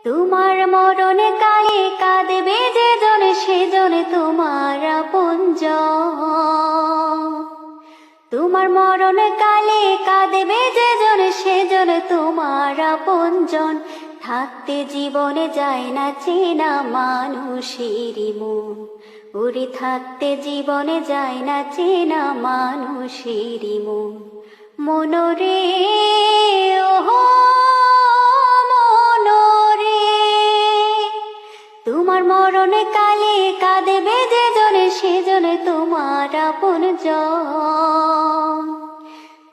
তোমার মরণে কালে কাঁদবে যে জন সেজন তোমার আপনজন। তোমার মরণে কালে কাঁদবে যে জন সেজন তোমার আপনজন। থাকতে জীবনে যায় না চেনা মানুষেরই মন, ওরে থাকতে জীবনে যায় না চেনা মানুষেরই মন। মনরে ওহো তোমার মরণে কালে কাঁদবে যে জনে সেজনে তোমার আপনজন।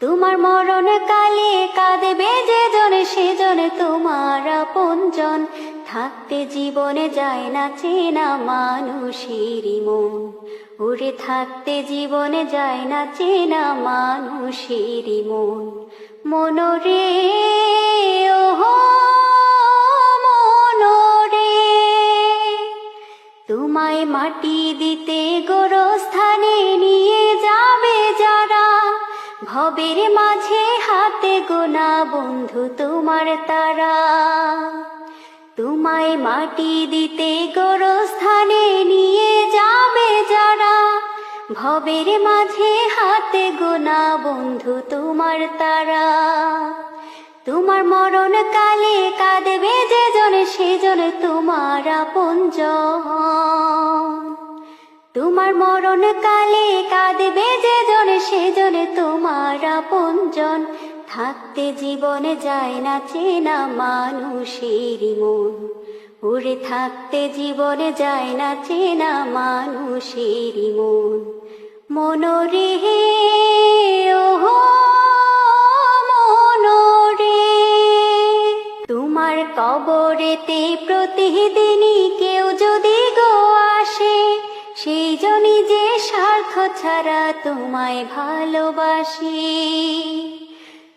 তোমার মরণে কালে কাঁদবে যে জনে সেজনে তোমার আপনজন। থাকতে জীবনে যায় না চেনা মানুষেরই মন, ওরে থাকতে জীবনে যায় না চেনা মানুষেরই মন। মনরে ওহো তোমায় মাটি দিতে গোরস্থানে নিয়ে যাবে যারা, ভবের মাঝে হাতে গোনা বন্ধু তোমার তারা। তোমায় মাটি দিতে গোরস্থানে নিয়ে যাবে যারা, ভবের মাঝে হাতে গোনা বন্ধু তোমার তারা। তোমার মরণ কালে কাঁদবে যে জনে সেজনে তোমার আপনজন। তোমার মরণ কালে কাঁদবে যে জনে সেজনে তোমার আপনজন। থাকতে জীবনে যায় না চেনা মানুষেরই মন, ওরে থাকতে জীবনে যায় না চেনা মানুষেরই মন। মনরে ওহো তোমার কবরেতে প্রতিদিনই কেউ যদি গো আসে, সেই জনই যে স্বার্থ ছাড়া তোমায় ভালোবাসি।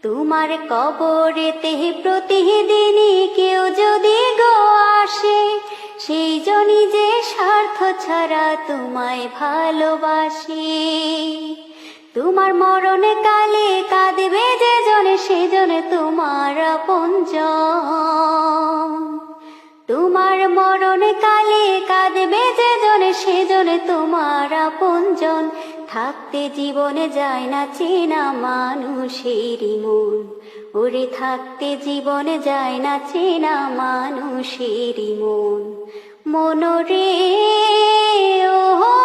তোমার কবরেতে প্রতিদিনই কেউ যদি গো আসে, সেই জনই যে স্বার্থ ছাড়া তোমায় ভালোবাসি। তোমার মরণে কালে কাঁদবে যে জনে সেজনে তোমার আপনজন। তোমার মরণে কালে কাঁদবে যে জনে সেজনে তোমার আপনজন। থাকতে জীবনে যায় না চেনা মানুষেরই মন, ওরে থাকতে জীবনে যায় না চেনা মানুষেরই মন। মনরে ওহো